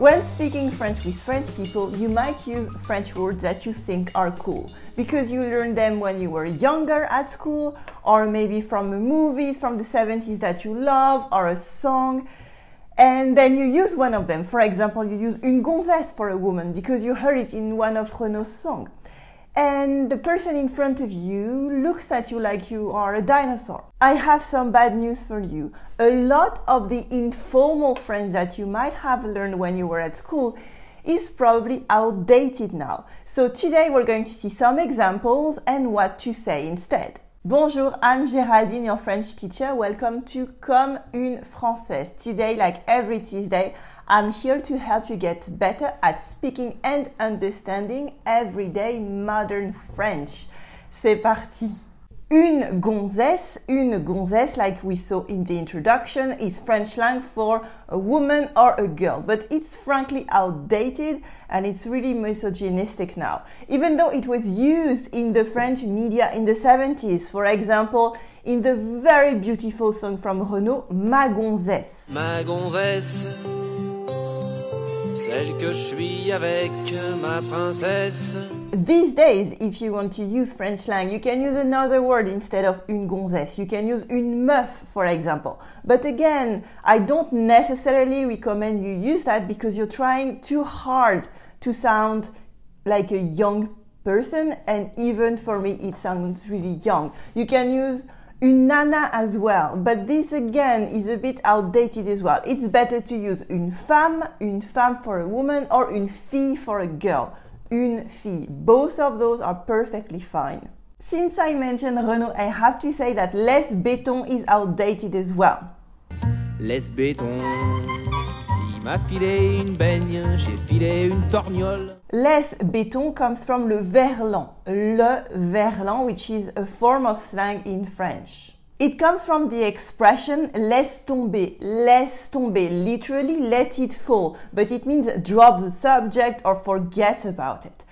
When speaking French with French people, you might use French words that you think are cool because you learned them when you were younger at school, or maybe from movies from the 70s that you love, or a song. And then you use one of them. For example, you use une gonzesse for a woman because you heard it in one of Renaud's songs. And the person in front of you looks at you like you are a dinosaur. I have some bad news for you. A lot of the informal French that you might have learned when you were at school is probably outdated now. So today we're going to see some examples and what to say instead. Bonjour, I'm Géraldine, your French teacher. Welcome to Comme une Française. Today, like every Tuesday, I'm here to help you get better at speaking and understanding everyday modern French. C'est parti! Une gonzesse, like we saw in the introduction, is French slang for a woman or a girl, but it's frankly outdated and it's really misogynistic now. Even though it was used in the French media in the 70s, for example, in the very beautiful song from Renaud, Ma gonzesse. Ma gonzesse, celle que je suis avec ma princesse. These days, if you want to use French slang, you can use another word instead of une gonzesse. You can use une meuf, for example. But again, I don't necessarily recommend you use that because you're trying too hard to sound like a young person, and even for me, it sounds really young. You can use une nana as well, but this again is a bit outdated as well. It's better to use une femme for a woman, or une fille for a girl. Une fille. Both of those are perfectly fine. Since I mentioned Renaud, I have to say that les béton is outdated as well. Les béton, il m'a filé une baigne, j'ai filé une torgnole. Les béton comes from le verlan, which is a form of slang in French. It comes from the expression laisse tomber, literally let it fall, but it means drop the subject or forget about it.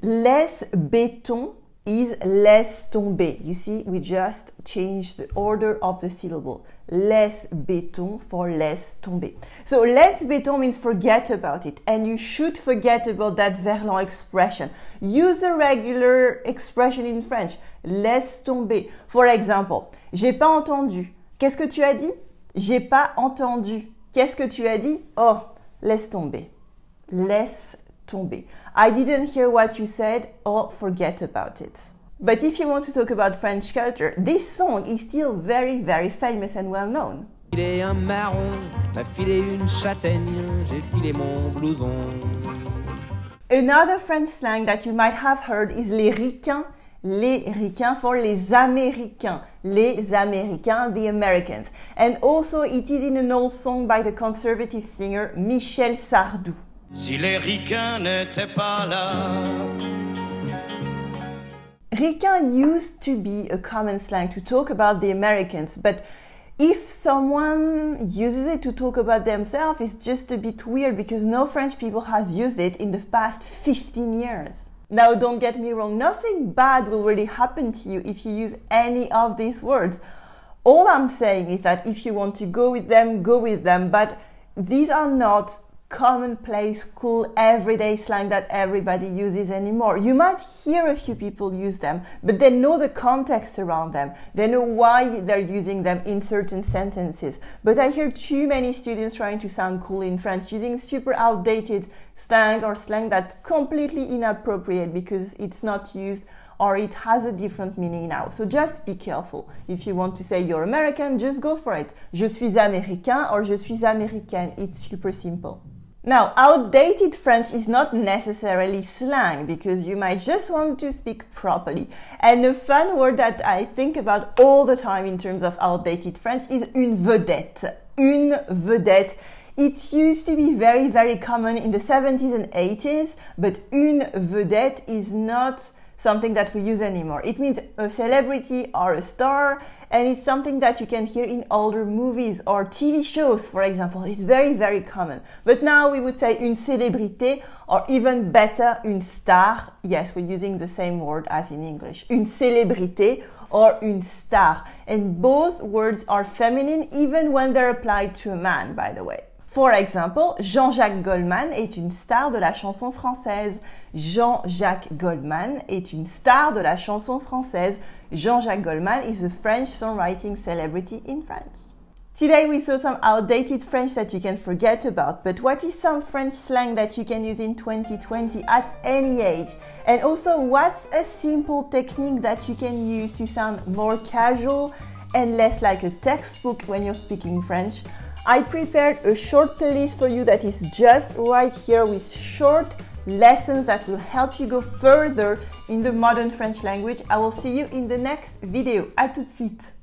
Les béton is laisse tomber. You see, we just changed the order of the syllable. Les béton for laisse tomber. So les béton means forget about it, and you should forget about that verlan expression. Use the regular expression in French. Laisse tomber. For example, j'ai pas entendu. Qu'est-ce que tu as dit? J'ai pas entendu. Qu'est-ce que tu as dit? Oh, laisse tomber. Laisse tomber. I didn't hear what you said. Oh, forget about it. But if you want to talk about French culture, this song is still very, very famous and well known. Filé un marron, m'a filé une châtaigne, j'ai filé mon blouson. Another French slang that you might have heard is les ricains. Les ricains for les Américains. Les Américains, the Americans. And also it is in an old song by the conservative singer Michel Sardou. Si les ricains n'étaient pas là. Ricain used to be a common slang to talk about the Americans, but if someone uses it to talk about themselves, it's just a bit weird because no French people has used it in the past 15 years. Now, don't get me wrong, nothing bad will really happen to you if you use any of these words. All I'm saying is that if you want to go with them, but these are not commonplace, cool, everyday slang that everybody uses anymore. You might hear a few people use them, but they know the context around them. They know why they're using them in certain sentences. But I hear too many students trying to sound cool in French using super outdated slang or slang that's completely inappropriate because it's not used or it has a different meaning now. So just be careful. If you want to say you're American, just go for it. Je suis américain or je suis américaine. It's super simple. Now, outdated French is not necessarily slang because you might just want to speak properly. And a fun word that I think about all the time in terms of outdated French is une vedette. Une vedette. It used to be very, very common in the 70s and 80s, but une vedette is not something that we use anymore. It means a celebrity or a star, and it's something that you can hear in older movies or TV shows, for example. It's very, very common. But now we would say une célébrité, or even better, une star. Yes, we're using the same word as in English. Une célébrité or une star. And both words are feminine, even when they're applied to a man, by the way. For example, Jean-Jacques Goldman est une star de la chanson française. Jean-Jacques Goldman est une star de la chanson française. Jean-Jacques Goldman is a French songwriting celebrity in France. Today we saw some outdated French that you can forget about, but what is some French slang that you can use in 2020 at any age? And also, what's a simple technique that you can use to sound more casual and less like a textbook when you're speaking French? I prepared a short playlist for you that is just right here with short lessons that will help you go further in the modern French language. I will see you in the next video. À tout de suite!